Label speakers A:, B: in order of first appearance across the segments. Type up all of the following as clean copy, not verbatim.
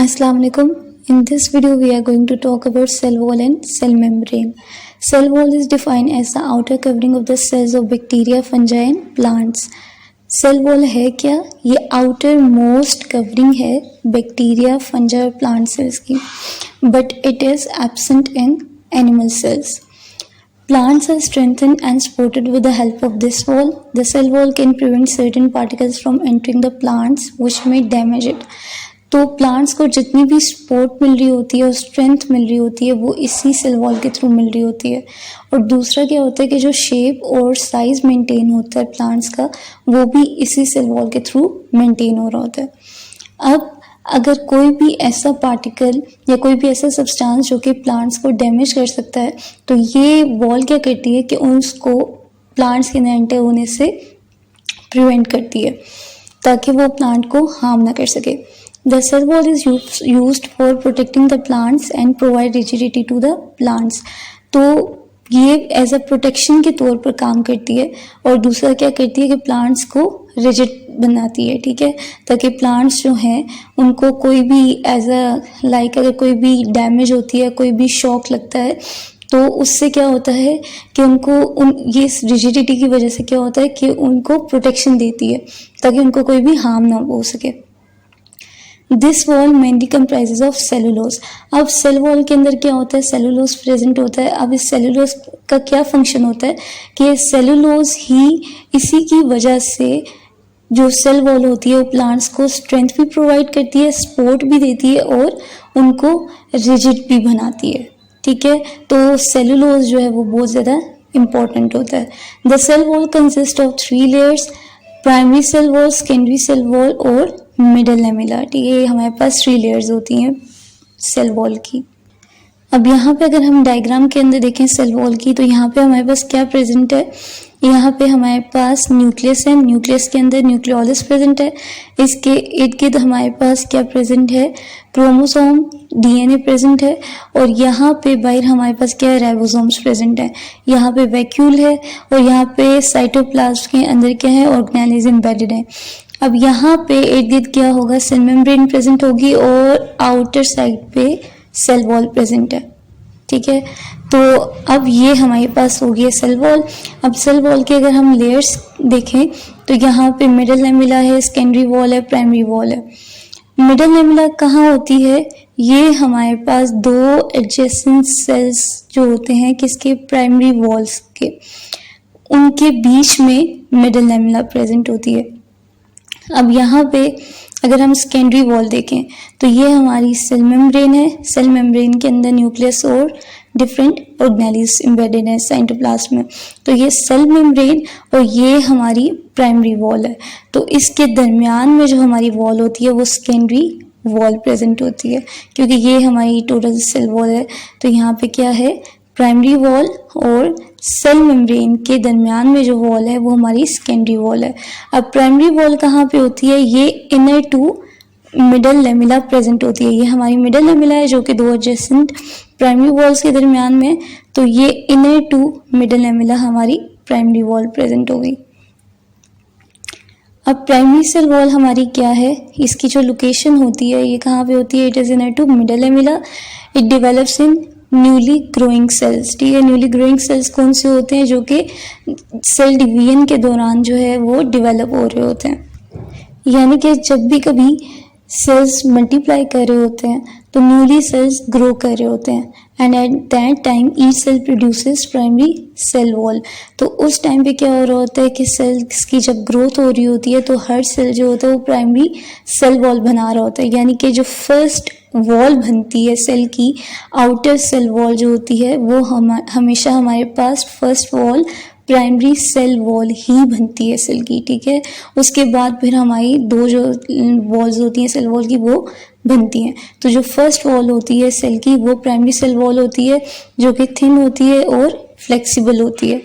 A: Assalamu alaikum. In this video, we are going to talk about cell wall and cell membrane. Cell wall is defined as the outer covering of the cells of bacteria, fungi and plants. Cell wall है क्या? ये outer most covering है bacteria, fungi और plant cells की, but it is absent in animal cells. Plants are strengthened and supported with the help of this wall. The cell wall can prevent certain particles from entering the plants, which may damage it. तो plants को जितनी भी support मिल रही होती है और strength मिल रही होती है वो इसी सेल वॉल के थ्रू मिल रही होती है। और दूसरा क्या होता है कि जो शेप और साइज मेंटेन होता है प्लांट्स का वो भी इसी सेल वॉल के थ्रू मेंटेन हो रहा होता है। अब अगर कोई भी ऐसा पार्टिकल या कोई भी ऐसा सब्सटेंस जो कि प्लांट्स को डैमेज कर सकता है तो ये वॉल क्या करती है कि उसको प्लांट्स के एंटर होने से प्रिवेंट करती है ताकि वो प्लांट को हार्म ना कर सके। The cell wall is used for protecting the plants and provide rigidity to the plants. तो ये एज अ प्रोटेक्शन के तौर पर काम करती है और दूसरा क्या करती है कि प्लांट्स को रिजिड बनाती है, ठीक है, ताकि प्लांट्स जो हैं उनको कोई भी एज अ अगर कोई भी डैमेज होती है, कोई भी शॉक लगता है तो उससे क्या होता है कि उनको ये रिजिडिटी की वजह से क्या होता है कि उनको प्रोटेक्शन देती है ताकि उनको कोई भी हार्म ना हो सके। This wall mainly comprises of cellulose. अब सेल वॉल के अंदर क्या होता है, सेलुलोज प्रेजेंट होता है। अब इस सेलुलोज का क्या फंक्शन होता है कि सेलुलोज ही इसी की वजह से जो सेल वॉल होती है वो प्लांट्स को स्ट्रेंथ भी प्रोवाइड करती है, सपोर्ट भी देती है और उनको रिजिड भी बनाती है, ठीक है। तो सेलुलोज जो है वो बहुत ज़्यादा इंपॉर्टेंट होता है। The cell wall consist of 3 layers, primary cell wall, secondary cell wall और मिडल लेमिला, ठीक है। हमारे पास 3 लेयर्स होती हैं सेल वॉल की। अब यहाँ पे अगर हम डायग्राम के अंदर देखें सेल वॉल की तो यहाँ पे हमारे पास क्या प्रेजेंट है, यहाँ पे हमारे पास न्यूक्लियस है, न्यूक्लियस के अंदर न्यूक्लियोलस प्रेजेंट है। इसके इर्द गिर्द हमारे पास क्या प्रेजेंट है, क्रोमोसोम, डीएनए प्रेजेंट है और यहाँ पे बाहर हमारे पास क्या है, राइबोसोम्स प्रेजेंट है। यहाँ पे वैक्यूल है और यहाँ पे साइटोप्लाज्म के अंदर क्या है, ऑर्गेनेल्स एम्बेडेड है। अब यहाँ पे इर्द गिर्द क्या होगा, सेल मेम्ब्रेन प्रेजेंट होगी और आउटर साइड पे सेल वॉल प्रेजेंट है, ठीक है। तो अब ये हमारे पास हो गई सेल वॉल। अब सेल वॉल के अगर हम लेयर्स देखें तो यहाँ पे मिडल लेमिला है, सेकेंडरी वॉल है, प्राइमरी वॉल है। मिडल लेमिला कहाँ होती है, ये हमारे पास 2 एडजेसेंट सेल्स जो होते हैं किसके, प्राइमरी वॉल्स के, उनके बीच में मिडल लेमिला प्रेजेंट होती है। अब यहाँ पे अगर हम सेकेंडरी वॉल देखें तो ये हमारी सेल मेम्ब्रेन है। सेल मेम्ब्रेन के अंदर न्यूक्लियस और डिफरेंट ऑर्गेनेल्स एम्बेडेड है साइटोप्लाज्म में। तो ये सेल मेम्ब्रेन और ये हमारी प्राइमरी वॉल है। तो इसके दरमियान में जो हमारी वॉल होती है वो सेकेंडरी वॉल प्रेजेंट होती है क्योंकि ये हमारी टोटल सेल वॉल है। तो यहाँ पे क्या है, प्राइमरी वॉल और सेल मेम्ब्रेन के दरमियान में जो वॉल है वो हमारी सेकेंडरी वॉल है। अब प्राइमरी वॉल कहाँ पे होती है, ये inner to middle lamella present होती है। ये हमारी मिडल लेमिला है जो कि 2 एडजेसेंट प्राइमरी वॉल्स के दरमियान में, तो ये इनर टू मिडल लेमिला हमारी प्राइमरी वॉल प्रेजेंट होगी। अब प्राइमरी सेल वॉल हमारी क्या है, इसकी जो लोकेशन होती है ये कहाँ पे होती है, it is inner to middle lamella. It develops in newly growing cells, ठीक है। न्यूली ग्रोइंग सेल्स कौन से होते हैं, जो कि सेल डिवीजन के दौरान जो है वो डेवलप हो रहे होते हैं। यानी कि जब भी कभी सेल्स मल्टीप्लाई कर रहे होते हैं तो न्यूली सेल्स ग्रो कर रहे होते हैं and at that time each cell produces primary cell wall. तो उस टाइम पे क्या हो रहा होता है कि सेल्स की जब ग्रोथ हो रही होती है तो हर सेल जो होता है वो प्राइमरी सेल वॉल बना रहा होता है। यानी कि जो फर्स्ट वॉल बनती है सेल की, आउटर सेल वॉल जो होती है वो हमेशा हमारे पास first wall primary cell wall ही बनती है सेल की, ठीक है। उसके बाद फिर हमारी 2 जो वॉल्स होती हैं सेल वॉल की वो बनती हैं। तो जो फर्स्ट वॉल होती है सेल की वो प्राइमरी सेल वॉल होती है जो कि थिन होती है और फ्लेक्सिबल होती है।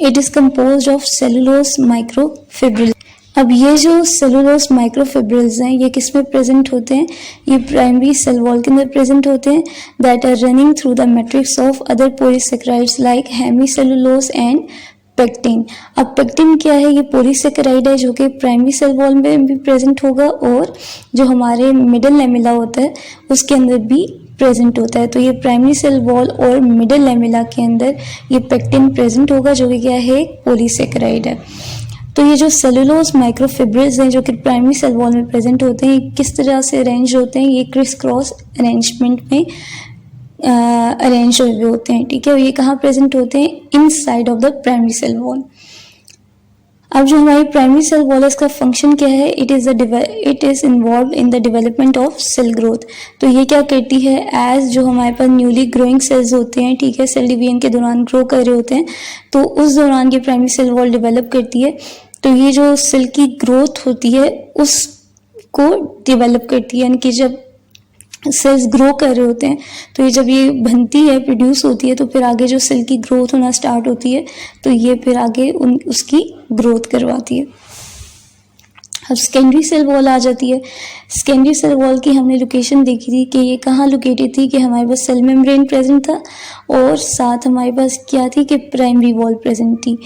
A: It is composed of cellulose microfibril. अब ये जो सेलुलोज माइक्रोफिब्रिल्स हैं ये किस में प्रेजेंट होते हैं, ये प्राइमरी सेल वॉल के अंदर प्रेजेंट होते हैं that are running through the matrix of other polysaccharides like hemicellulose and pectin. अब पेक्टिन क्या है, ये पॉलीसेकेराइड है जो कि प्राइमरी सेल वॉल में भी प्रेजेंट होगा और जो हमारे मिडल लेमिला होता है उसके अंदर भी प्रेजेंट होता है। तो ये प्राइमरी सेल वॉल और मिडल लेमिला के अंदर ये पेक्टिन प्रेजेंट होगा जो कि क्या है, एक पॉलीसेकेराइड है। तो ये जो सेलुलोज माइक्रोफिब्रिल्स हैं जो कि प्राइमरी सेल वॉल में प्रेजेंट होते हैं, ये किस तरह से अरेंज होते हैं, ये क्रिस क्रॉस अरेंजमेंट में अरेंज हुए होते हैं, ठीक है। और ये कहाँ प्रेजेंट होते हैं, inside of the primary cell wall. अब जो हमारी प्राइमरी सेल वॉल है इसका फंक्शन क्या है, it is involve in the development of cell growth. तो ये क्या करती है, एज जो हमारे पास न्यूली ग्रोइंग सेल्स होते हैं, ठीक है, सेल डिवीजन के दौरान ग्रो कर रहे होते हैं, तो उस दौरान ये प्राइमरी सेल वॉल डेवलप करती है। तो ये जो सेल की ग्रोथ होती है उसको डेवलप करती है, यानी कि जब सेल्स ग्रो कर रहे होते हैं तो ये जब ये बनती है, प्रोड्यूस होती है, तो फिर आगे जो सेल की ग्रोथ होना स्टार्ट होती है तो ये फिर आगे उसकी ग्रोथ करवाती है। अब सेकेंडरी सेल वॉल आ जाती है। सेकेंडरी सेल वॉल की हमने लोकेशन देखी थी कि ये कहाँ लोकेटेड थी, कि हमारे पास सेल मेम्ब्रेन प्रेजेंट था और साथ हमारे पास क्या थी कि प्राइमरी वॉल प्रेजेंट थी।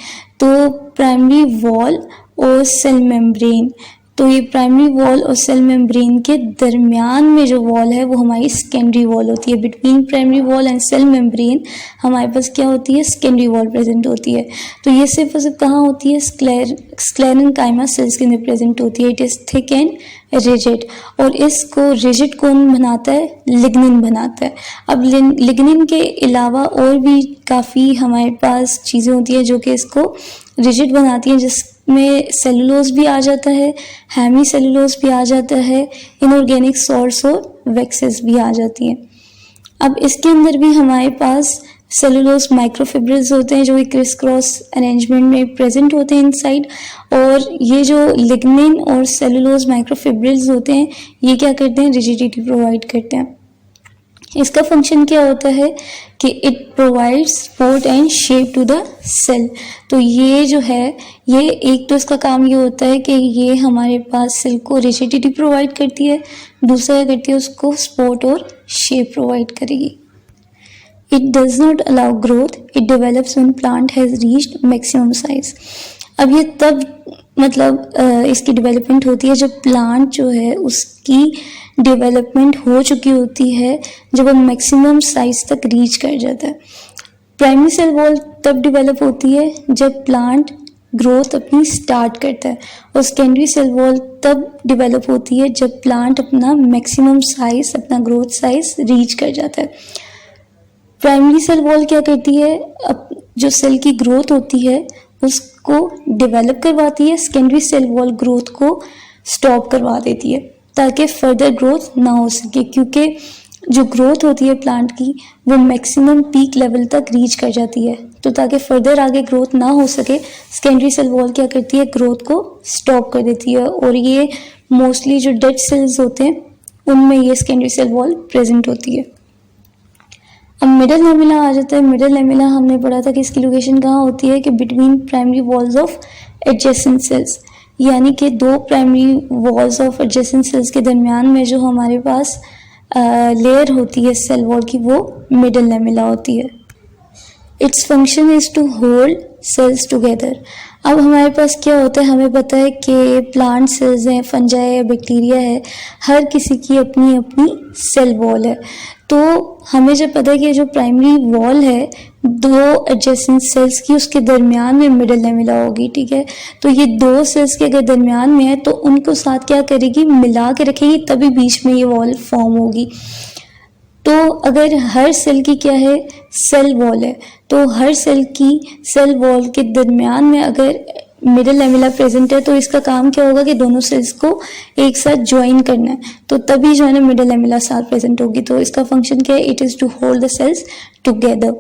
A: तो प्राइमरी वॉल और सेल मेम्ब्रेन, तो ये प्राइमरी वॉल और सेल मेम्ब्रेन के दरमियान में जो वॉल है वो हमारी सेकेंडरी वॉल होती है। Between primary wall and cell membrane हमारे पास क्या होती है, सेकेंडरी वॉल प्रेजेंट होती है। तो ये सिर्फ और सिर्फ कहाँ होती है, स्क्लेरेन्काइमा सेल्स के अंदर प्रेजेंट होती है। It is thick and rigid, और इसको रिजिड कौन बनाता है, लिग्निन बनाता है। अब लिग्निन के अलावा और भी काफ़ी हमारे पास चीज़ें होती हैं जो कि इसको रिजिड बनाती हैं, जिसमें सेलुलोज भी आ जाता है, हेमी सेलुलोज भी आ जाता है, इनऑर्गेनिक सॉल्ट्स और वैक्सेस भी आ जाती हैं। अब इसके अंदर भी हमारे पास सेलुलोज माइक्रोफिब्रिल्स होते हैं जो कि क्रिस क्रॉस अरेंजमेंट में प्रेजेंट होते हैं इनसाइड, और ये जो लिग्निन और सेलुलोज माइक्रोफिब्रिल्स होते हैं ये क्या करते हैं, रिजिडिटी प्रोवाइड करते हैं। इसका फंक्शन क्या होता है कि it provides support and shape to the cell. तो ये जो है, ये एक तो इसका काम ये होता है कि ये हमारे पास सेल को रिजिडिटी प्रोवाइड करती है, दूसरा क्या करती है, उसको सपोर्ट और शेप प्रोवाइड करेगी। It does not allow growth. It develops when plant has reached maximum size. अब ये तब इसकी डेवलपमेंट होती है जब प्लांट जो है उसकी डेवलपमेंट हो चुकी होती है, जब वो मैक्सिमम साइज तक रीच कर जाता है। प्राइमरी सेल वॉल तब डेवलप होती है जब प्लांट ग्रोथ अपनी स्टार्ट करता है, और सेकेंडरी सेल वॉल तब डेवलप होती है जब प्लांट अपना मैक्सिमम साइज, अपना ग्रोथ साइज रीच कर जाता है। प्राइमरी सेल वॉल क्या करती है, अब जो सेल की ग्रोथ होती है उसको डेवलप करवाती है, सेकेंडरी सेल वॉल ग्रोथ को स्टॉप करवा देती है ताकि फर्दर ग्रोथ ना हो सके, क्योंकि जो ग्रोथ होती है प्लांट की वो मैक्सिमम पीक लेवल तक रीच कर जाती है। तो ताकि फर्दर आगे ग्रोथ ना हो सके, सेकेंडरी सेल वॉल क्या करती है, ग्रोथ को स्टॉप कर देती है। और ये मोस्टली जो डेड सेल्स होते हैं उनमें ये सेकेंडरी सेल वॉल प्रेजेंट होती है। अब मिडल लेमिला आ जाता है। मिडल लेमिला हमने पढ़ा था कि इसकी लोकेशन कहाँ होती है, कि between primary walls of adjacent sales, यानी कि दो primary walls of adjacent sales के दरमियान में जो हमारे पास लेयर होती है सेल वॉल की, वो मिडल लेमिला होती है। Its function is to hold cells together. अब हमारे पास क्या होता है, हमें पता है कि प्लांट सेल्स हैं, फंजाई है, बैक्टीरिया है, हर किसी की अपनी अपनी सेल वॉल है। तो हमें जब पता है कि जो प्राइमरी वॉल है दो एडजेसेंट सेल्स की, उसके दरमियान में मिडल लेमिला होगी, ठीक है। तो ये दो सेल्स के अगर दरमियान में है तो उनको साथ क्या करेगी, मिला के रखेगी, तभी बीच में ये वॉल फॉर्म होगी। तो अगर हर सेल की क्या है, सेल वॉल है, तो हर सेल की सेल वॉल के दरमियान में अगर मिडल लेमिला प्रेजेंट है तो इसका काम क्या होगा कि दोनों सेल्स को एक साथ ज्वाइन करना है, तो तभी जो है ना मिडल लेमिला साथ प्रेजेंट होगी। तो इसका फंक्शन क्या है, it is to hold the cells together.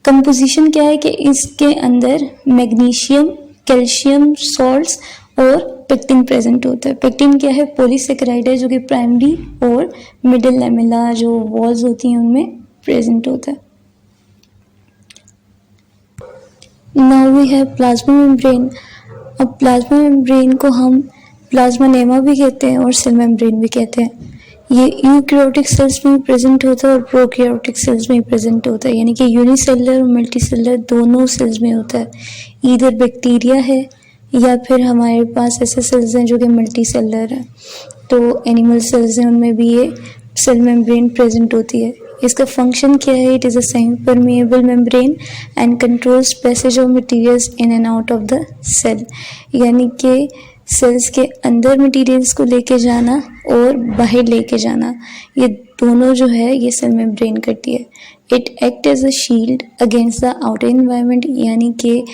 A: Composition क्या है कि इसके अंदर मैग्नीशियम, कैल्शियम सॉल्ट्स और पेक्टिन प्रेजेंट होता है। पेक्टिन क्या है, पॉलीसेकेराइड है जो कि प्राइमरी और मिडल लेमिला जो वॉल्स होती हैं उनमें प्रेजेंट होता है। Now we have plasma membrane. अब प्लाज्मा मेम्ब्रेन को हम प्लाज्मा नेमा भी कहते हैं और सेल मेम्ब्रेन भी कहते हैं। ये यूकैरियोटिक सेल्स में प्रेजेंट होता है और प्रोकैरियोटिक सेल्स में प्रेजेंट होता है, यानी कि यूनिसेलुलर और मल्टीसेलुलर दोनों सेल्स में होता है। ईदर बैक्टीरिया है या फिर हमारे पास ऐसे सेल्स हैं जो कि मल्टी सेलर हैं। तो एनिमल सेल्स हैं, उनमें भी ये सेल मेम्ब्रेन प्रेजेंट होती है। इसका फंक्शन क्या है? It is a semi permeable membrane and controls passage of materials in and out of the cell, यानी कि सेल्स के अंदर मटेरियल्स को लेके जाना और बाहर लेके जाना, ये दोनों जो है ये सेल मेम्ब्रेन करती है। It act as a shield against the outer environment, यानी कि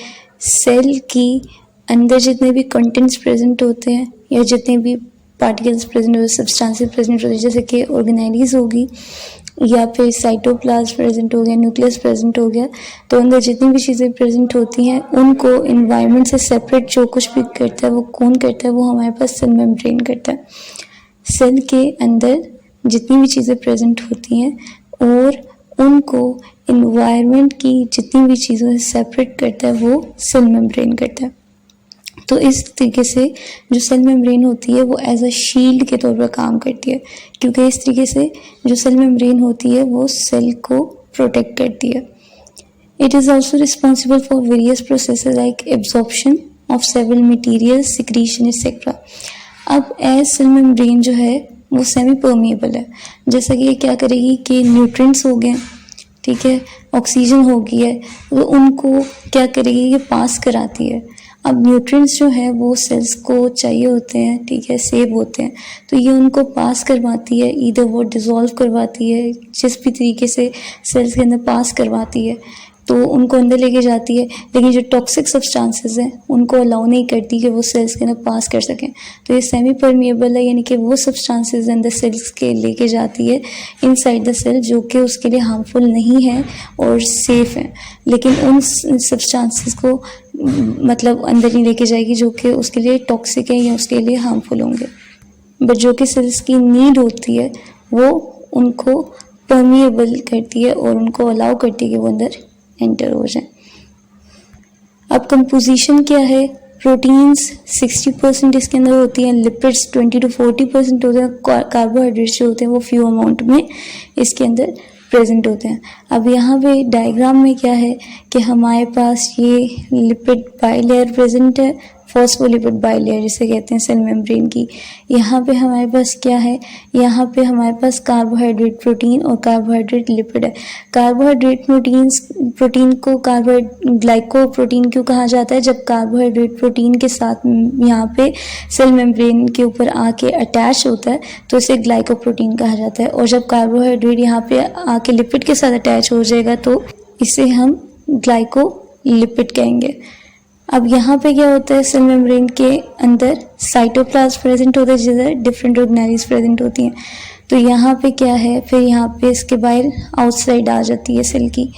A: सेल की अंदर जितने भी कंटेंट्स प्रेजेंट होते हैं या जितने भी पार्टिकल्स प्रेजेंट होते हैं, सब्सटेंसेस प्रेजेंट होते हैं, जैसे कि ऑर्गेनेलीज होगी या फिर साइटोप्लाज्म प्रेजेंट हो गया, न्यूक्लियस प्रेजेंट हो गया, तो अंदर जितनी भी चीज़ें प्रेजेंट होती हैं उनको इन्वायरमेंट से सेपरेट जो कुछ भी करता है वो कौन करता है? वो हमारे पास सेल मेम्ब्रेन करता है। सेल के अंदर जितनी भी चीज़ें प्रेजेंट होती हैं और उनको इन्वायरमेंट की जितनी भी चीज़ों से सेपरेट करता है वो सेल मेम्ब्रेन करता है। तो इस तरीके से जो सेल मेम्ब्रेन होती है वो एज अ शील्ड के तौर पर काम करती है, क्योंकि इस तरीके से जो सेल मेम्ब्रेन होती है वो सेल को प्रोटेक्ट करती है। It is also responsible for various processes like absorption of several materials, secretion etcetera. अब एज सेल मेम्ब्रेन जो है वो सेमी परमिएबल है, जैसा कि ये क्या करेगी कि न्यूट्रिएंट्स हो गए, ठीक है, ऑक्सीजन हो गई है, वो उनको क्या करेगी? ये पास कराती है। अब न्यूट्रिएंट्स जो है वो सेल्स को चाहिए होते हैं, ठीक है, सेव होते हैं, तो ये उनको पास करवाती है, इधर वो डिज़ोल्व करवाती है, जिस भी तरीके से सेल्स के अंदर पास करवाती है तो उनको अंदर लेके जाती है। लेकिन जो टॉक्सिक सब्सटेंसेस हैं उनको अलाउ नहीं करती कि वो सेल्स के अंदर पास कर सकें। तो ये सेमी परमिएबल है, यानी कि वो सब्सटेंसेस अंदर सेल्स के लेके जाती है इनसाइड द सेल, जो कि उसके लिए हार्मफुल नहीं है और सेफ है, लेकिन उन सब्सटेंसेस को मतलब अंदर नहीं लेके जाएगी जो कि उसके लिए टॉक्सिक है या उसके लिए हार्मफुल होंगे। बट जो कि सेल्स की नीड होती है वो उनको परमिएबल करती है और उनको अलाउ करती है कि वो अंदर एंटर हो जाए। अब कंपोजिशन क्या है? प्रोटीन्स 60% इसके अंदर होती हैं, लिपिड्स 20 to 40% होते हैं, कार्बोहाइड्रेट्स जो होते हैं वो फ्यू अमाउंट में इसके अंदर प्रेजेंट होते हैं। अब यहाँ पे डायग्राम में क्या है कि हमारे पास ये लिपिड बाइलेयर प्रेजेंट है, फॉस्फोलिपिड बाइलेयर जिसे कहते हैं सेल मेम्ब्रेन की। यहाँ पे हमारे पास क्या है? यहाँ पे हमारे पास कार्बोहाइड्रेट प्रोटीन और कार्बोहाइड्रेट लिपिड है। कार्बोहाइड्रेट प्रोटीन को ग्लाइकोप्रोटीन क्यों कहा जाता है? जब कार्बोहाइड्रेट प्रोटीन के साथ यहाँ पे सेल मेम्ब्रेन के ऊपर आके अटैच होता है तो इसे ग्लाइकोप्रोटीन कहा जाता है, और जब कार्बोहाइड्रेट यहाँ पे आके लिपिड के साथ अटैच हो जाएगा तो इसे हम ग्लाइकोलिपिड कहेंगे। अब यहाँ पे क्या होता है? सेल मेम्ब्रेन के अंदर साइटोप्लाज्म प्रेजेंट होता है जिधर डिफरेंट ऑर्गेनेलीज प्रेजेंट होती हैं। तो यहाँ पे क्या है? फिर यहाँ पे इसके बाहर आउटसाइड आ जाती है सेल की।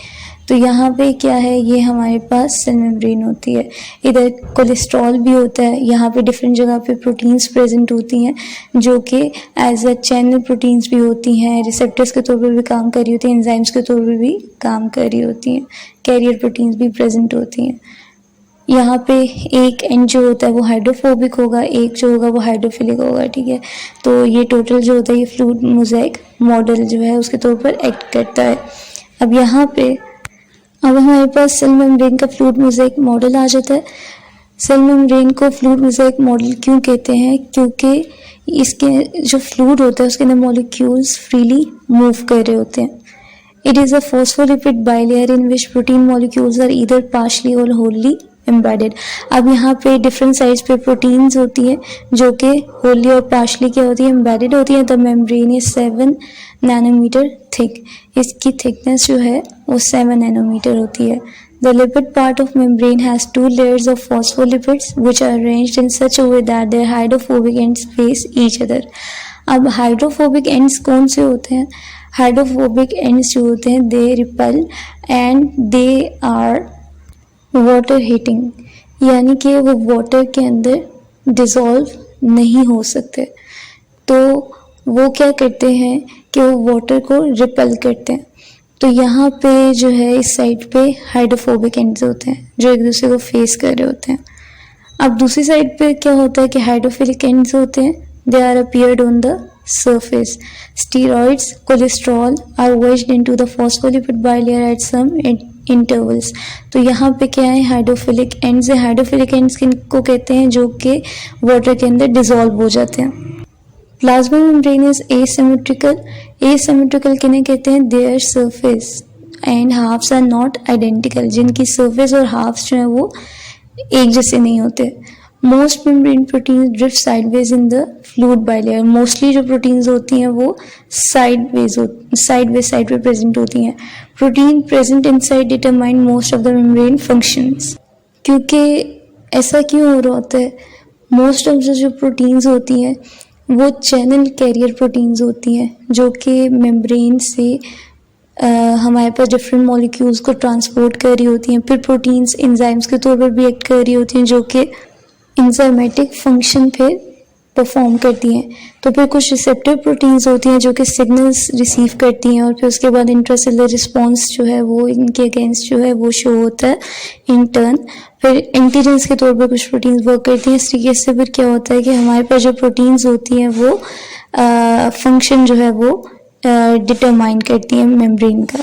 A: तो यहाँ पे क्या है? ये हमारे पास सेल मेम्ब्रेन होती है। इधर कोलेस्ट्रॉल भी होता है, यहाँ पे डिफरेंट जगह पे प्रोटीन्स प्रेजेंट होती हैं जो कि एज अ चैनल प्रोटीन्स भी होती हैं, रिसेप्टर्स के तौर पर भी काम कर रही होती हैं, एंजाइम्स के तौर पर भी काम कर रही होती हैं, कैरियर प्रोटीन्स भी प्रेजेंट होती हैं। यहाँ पे एक एंड जो होता है वो हाइड्रोफोबिक होगा, एक जो होगा वो हाइड्रोफिलिक होगा, ठीक है। तो ये टोटल जो होता है ये फ्लूइड मोज़ेक मॉडल जो है उसके तौर पर एक्ट करता है। अब यहाँ पे अब हमारे पास सेल मेम्ब्रेन का फ्लूइड मोज़ेक मॉडल आ जाता है। सेल मेम्ब्रेन को फ्लूइड मोज़ेक मॉडल क्यों कहते हैं? क्योंकि इसके जो फ्लूइड होता है उसके अंदर मॉलिक्यूल्स फ्रीली मूव कर रहे होते हैं। It is a phospholipid bilayer in which protein molecules are either partially or wholly embedded. अब यहाँ पे डिफरेंट साइज पे प्रोटीन्स होती है जो कि होली और पार्शली क्या होती है? एम्बेडेड होती है। The membrane is 7 nanometre thick. इसकी थिकनेस जो है वो 7 नैनोमीटर होती है। The lipid part of membrane has 2 layers of phospholipids which are arranged in such a way that their hydrophobic ends face each other. अब hydrophobic ends कौन से होते हैं? हाइड्रोफोबिक एंड्स जो होते हैं they repel and they are water heating, यानी कि वो वाटर के अंदर डिज़ोल्व नहीं हो सकते। तो वो क्या करते हैं कि वो वाटर को रिपेल करते हैं। तो यहाँ पे जो है इस साइड पे हाइड्रोफोबिक एंड्स होते हैं जो एक दूसरे को फेस कर रहे होते हैं। अब दूसरी साइड पे क्या होता है कि हाइड्रोफिलिक एंड्स होते हैं, they are appeared on the surface. Steroids, cholesterol are wedged into the phospholipid bilayer at some intervals. तो यहाँ पे क्या है, हाइड्रोफिलिक एंड्स है. हाइड्रोफिलिक एंड्स किनको कहते हैं, जो कि वाटर के अंदर डिसॉल्व हो जाते हैं. Plasma membrane is asymmetrical. asymmetrical किन्हें कहते हैं, their surface and halves are not identical, जिनकी सरफेस और हाफ्स जो है वो एक जैसे नहीं होते. Most membrane proteins drift sideways in the fluid bilayer. Mostly जो प्रोटीन्स होती हैं वो साइड पे प्रेजेंट होती हैं. Protein present inside determine most of the membrane functions. क्योंकि ऐसा क्यों हो रहा होता है, मोस्ट ऑफ जो प्रोटीन्स होती हैं वो चैनल कैरियर प्रोटीन्स होती हैं, जो कि मेम्ब्रेन से हमारे पास डिफरेंट मॉलिक्यूल्स को ट्रांसपोर्ट कर रही होती हैं. फिर प्रोटीन्स एंजाइम्स के तौर पर भी एक्ट कर रही होती हैं, जो कि एंजाइमेटिक फंक्शन फिर परफॉर्म करती हैं. तो फिर कुछ रिसेप्टर प्रोटीन्स होती हैं जो कि सिग्नल्स रिसीव करती हैं, और फिर उसके बाद इंट्रासेलुलर रिस्पॉन्स जो है वो इनके अगेंस्ट जो है वो शो होता है इन टर्न. फिर एंटीजेंस के तौर पर कुछ प्रोटीन्स वर्क करती हैं. इस तरीके से फिर क्या होता है कि हमारे पास जो प्रोटीन्स होती हैं वो फंक्शन जो है वो डिटरमाइन करती हैं मेम्ब्रेन का.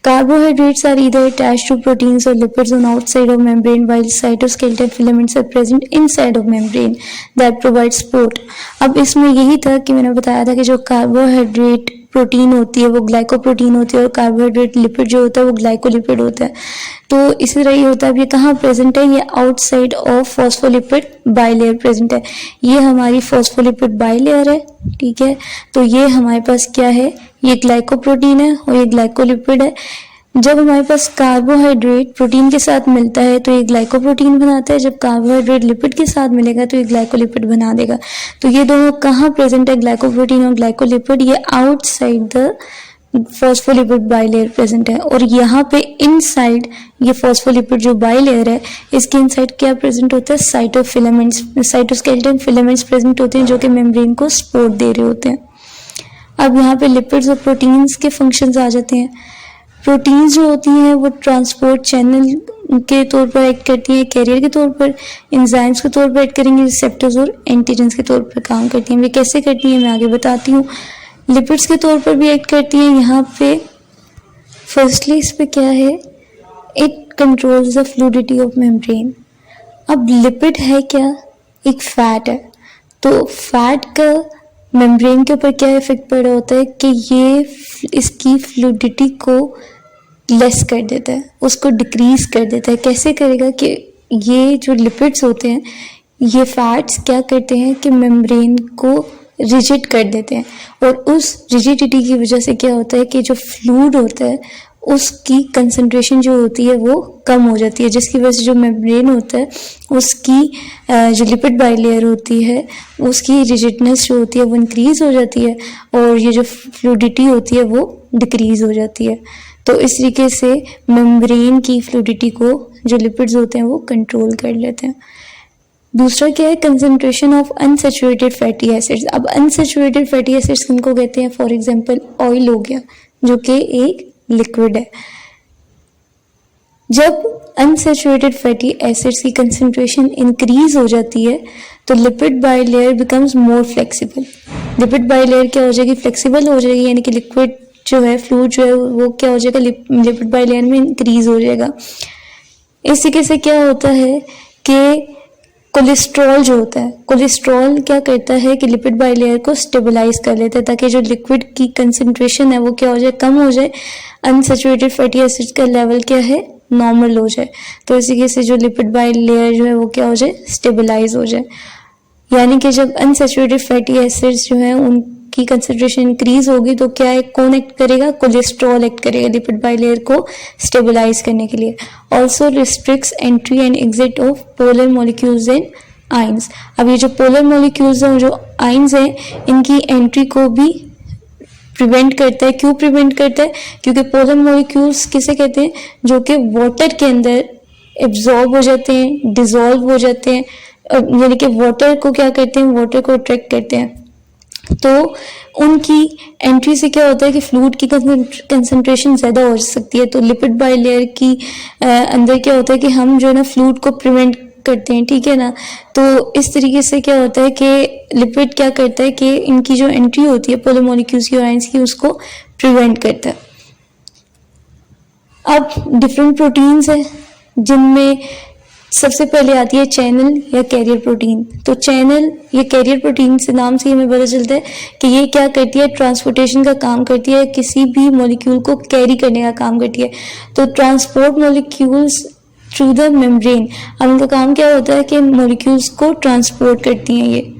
A: Carbohydrates are either attached to proteins or lipids on outside of membrane, while cytoskeleton filaments are present inside of membrane that provide support. अब इसमें यही था कि मैंने बताया था कि जो कार्बोहाइड्रेट प्रोटीन होती है वो ग्लाइकोप्रोटीन होती है, और कार्बोहाइड्रेट लिपिड जो होता है वो ग्लाइकोलिपिड होता है. तो इसी तरह ये होता है. अब ये कहाँ प्रेजेंट है, ये outside of phospholipid bilayer present है. ये हमारी फॉस्फोलिपिड बाइलेयर है, ठीक है. तो ये हमारे पास क्या है, ये ग्लाइकोप्रोटीन है और ये ग्लाइकोलिपिड है. जब हमारे पास कार्बोहाइड्रेट प्रोटीन के साथ मिलता है तो ये ग्लाइकोप्रोटीन बनाता है, जब कार्बोहाइड्रेट लिपिड के साथ मिलेगा तो ये ग्लाइकोलिपिड बना देगा. तो ये दोनों कहाँ प्रेजेंट है, ग्लाइकोप्रोटीन और ग्लाइकोलिपिड, ये outside the phospholipid bilayer present है. और यहाँ पे इनसाइड ये फॉस्फोलिपिड जो बाइलेयर है इसके इनसाइड क्या प्रेजेंट होता है, साइटोस्केलेटन फिलामेंट्स प्रेजेंट होते हैं, जो कि मेम्ब्रेन को सपोर्ट दे रहे होते हैं. अब यहाँ पे लिपिड्स और प्रोटीन्स के फंक्शंस आ जाते हैं. प्रोटीन्स जो होती हैं वो ट्रांसपोर्ट चैनल के तौर पर एक्ट करती हैं, कैरियर के तौर पर, एंजाइम्स के तौर पर एक्ट करेंगी, रिसेप्टर्स और एंटीजेंस के तौर पर काम करती हैं. वे कैसे करती हैं मैं आगे बताती हूँ. लिपिड्स के तौर पर भी एक्ट करती हैं. यहाँ पे फर्स्टली इस पे क्या है, it controls the fluidity of membrane. अब लिपिड है क्या, एक फैट है. तो फैट का मेम्ब्रेन के ऊपर क्या इफेक्ट पड़ रहा होता है कि ये इसकी फ्लूइडिटी को लेस कर देता है, उसको डिक्रीज कर देता है. कैसे करेगा कि ये जो लिपिड्स होते हैं, ये फैट्स क्या करते हैं कि मेम्ब्रेन को रिजिड कर देते हैं, और उस रिजिडिटी की वजह से क्या होता है कि जो फ्लूइड होता है उसकी कंसंट्रेशन जो होती है वो कम हो जाती है, जिसकी वजह से जो मेम्ब्रेन होता है उसकी जो लिपिड बाइलेयर होती है उसकी रिजिडनेस जो होती है वो इंक्रीज हो जाती है, और ये जो फ्लूइडिटी होती है वो डिक्रीज हो जाती है. तो इस तरीके से मेम्ब्रेन की फ्लूइडिटी को जो लिपिड्स होते हैं वो कंट्रोल कर लेते हैं. दूसरा क्या है, concentration of unsaturated fatty acids. अब अनसैचुरेटेड फैटी एसिड्स किनको कहते हैं, फॉर एग्जांपल ऑयल हो गया जो कि एक लिक्विड है. जब अनसैचुरेटेड फैटी एसिड्स की कंसंट्रेशन इंक्रीज हो जाती है तो lipid bilayer becomes more flexible. Lipid bilayer क्या हो जाएगी, फ्लेक्सिबल हो जाएगी, यानी कि लिक्विड जो है, फ्लूइड जो है वो क्या हो जाएगा, लिपिड बाइलेयर में इंक्रीज हो जाएगा. इस तरीके से क्या होता है कि कोलेस्ट्रॉल जो होता है, कोलेस्ट्रॉल क्या करता है कि लिपिड बाइलेयर को स्टेबलाइज कर लेता है, ताकि जो लिक्विड की कंसंट्रेशन है वो क्या हो जाए, कम हो जाए, अनसैचुरेटेड फैटी एसिड्स का लेवल क्या है, नॉर्मल हो जाए. तो इसी के से जो लिपिड बाइलेयर जो है वो क्या हो जाए, स्टेबलाइज हो जाए. यानी कि जब अनसैचुरेटेड फैटी एसिड्स जो है उनकी कंसंट्रेशन इंक्रीज होगी तो क्या है, कौन एक्ट करेगा, कोलेस्ट्रॉल एक्ट करेगा लिपिड बाइलेयर को स्टेबलाइज करने के लिए. Also restricts entry and exit of polar molecules and ions. अब ये जो पोलर मॉलिक्यूल्स हैं, जो आइंस हैं, इनकी एंट्री को भी प्रिवेंट करता है. क्यों प्रिवेंट करता है, क्योंकि पोलर मॉलिक्यूल्स किसे कहते हैं, जो कि वाटर के अंदर एब्जॉर्ब हो जाते हैं, डिसॉल्व हो जाते हैं, यानी कि वाटर को क्या करते हैं, वाटर को अट्रैक्ट करते हैं. तो उनकी एंट्री से क्या होता है कि फ्लूइड की कंसंट्रेशन ज़्यादा हो सकती है. तो लिपिड बाइलेयर की अंदर क्या होता है कि हम जो है ना फ्लूइड को प्रिवेंट करते हैं, ठीक है ना। तो इस तरीके से क्या होता है कि लिपिड क्या करता है कि इनकी जो एंट्री होती है पोलर मॉलिक्यूल्स की और आयंस की, उसको प्रिवेंट करता है। अब डिफरेंट प्रोटीन्स हैं जिनमें सबसे पहले आती है चैनल या कैरियर प्रोटीन। तो चैनल या कैरियर प्रोटीन से नाम से हमें पता चलता है कि ये क्या करती है, ट्रांसपोर्टेशन का काम करती है, किसी भी मॉलिक्यूल को कैरी करने का काम करती है। तो transport molecules through the membrane. अब इनका काम क्या होता है कि मॉलिक्यूल्स को ट्रांसपोर्ट करती हैं ये।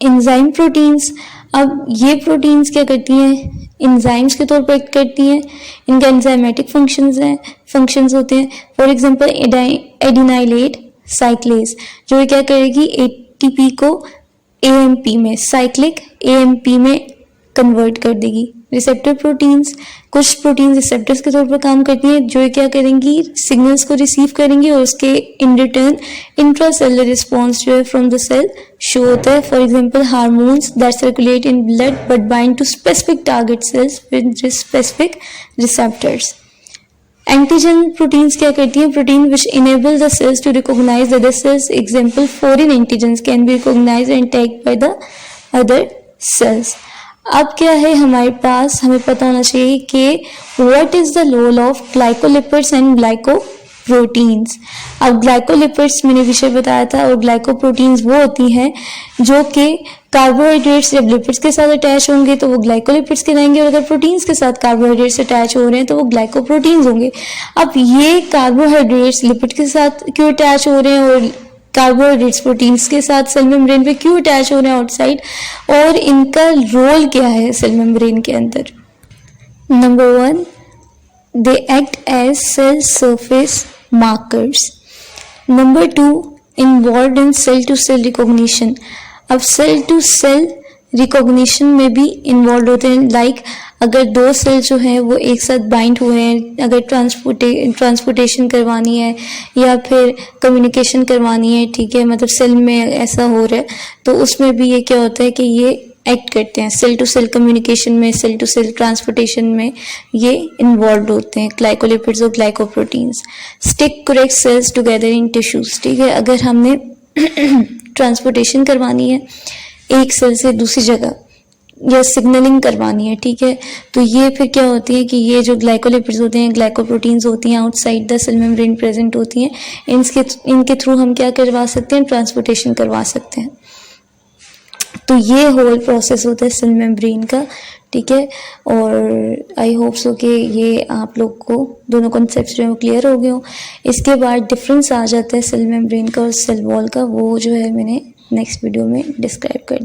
A: एंजाइम प्रोटीन्स, अब ये प्रोटीन्स क्या करती हैं, एंजाइम्स के तौर पर एक्ट करती हैं। इनका एंजाइमेटिक फंक्शंस होते हैं। फॉर एग्जांपल एडिनाइलेट साइक्लेज, जो ये क्या करेगी, एटीपी को एएमपी में, साइक्लिक एएमपी में कन्वर्ट कर देगी। रिसेप्टर प्रोटीन्स, कुछ प्रोटीन रिसेप्टर्स के तौर पर काम करती हैं, जो क्या करेंगी, सिग्नल्स को रिसीव करेंगी और उसके इन रिटर्न इंट्रासेलुलर रिस्पॉन्स जो है फ्रॉम द सेल शो होता है। For example hormones that circulate in blood but bind to specific target cells with specific receptors. Antigen proteins क्या करती हैं, protein which enable the cells to recognise other cells. Example foreign antigens can be recognised and tagged by the other cells. अब क्या है हमारे पास, हमें पता होना चाहिए कि what is the role of glycolipids and glycoproteins. अब ग्लाइकोलिपिड्स मैंने विषय बताया था और ग्लाइकोप्रोटीन्स वो होती हैं जो कि कार्बोहाइड्रेट्स जब लिपिड्स के साथ अटैच होंगे तो वो ग्लाइकोलिपिड्स कहलाएंगे, और अगर प्रोटीन्स के साथ कार्बोहाइड्रेट्स अटैच हो रहे हैं तो वो ग्लाइकोप्रोटीन्स होंगे। अब ये कार्बोहाइड्रेट्स लिपिड के साथ क्यों अटैच हो रहे हैं और कार्बोहाइड्रेट्स प्रोटीन्स के साथ सेल मेम्ब्रेन पे क्यों अटैच हो रहे हैं आउटसाइड, और इनका रोल क्या है सेल मेम्ब्रेन के अंदर। Number 1, they act as cell surface markers. Number 2, involve in cell to cell recognition. अब सेल टू सेल रिकॉग्निशन में भी इन्वॉल्व होते हैं। लाइक अगर दो सेल जो है वो एक साथ बाइंड हुए हैं, अगर ट्रांसपोर्टेशन करवानी है या फिर कम्युनिकेशन करवानी है, ठीक है, मतलब सेल में ऐसा हो रहा है, तो उसमें भी ये क्या होता है कि ये एक्ट करते हैं। सेल टू सेल कम्युनिकेशन में, सेल टू सेल ट्रांसपोर्टेशन में ये इन्वॉल्व होते हैं ग्लाइकोलिपिड्स और glycoproteins. Stick correct cells together in tissues, ठीक है, अगर हमने ट्रांसपोर्टेशन करवानी है एक सेल से दूसरी जगह या सिग्नलिंग करवानी है, ठीक है, तो ये फिर क्या होती है कि ये जो ग्लाइकोलिपिड्स होते हैं, ग्लाइकोप्रोटीन्स होती हैं, outside the cell membrane present होती हैं, इनके थ्रू हम क्या करवा सकते हैं, ट्रांसपोर्टेशन करवा सकते हैं। तो ये होल प्रोसेस होता है सेल मेम्ब्रेन का, ठीक है। और आई होप सो कि ये आप लोग को दोनों कॉन्सेप्ट्स जो है वो क्लियर हो गए हो। इसके बाद डिफरेंस आ जाता है सेल मेम्ब्रेन का और सेल वॉल का, वो जो है मैंने नेक्स्ट वीडियो में डिस्क्राइब कर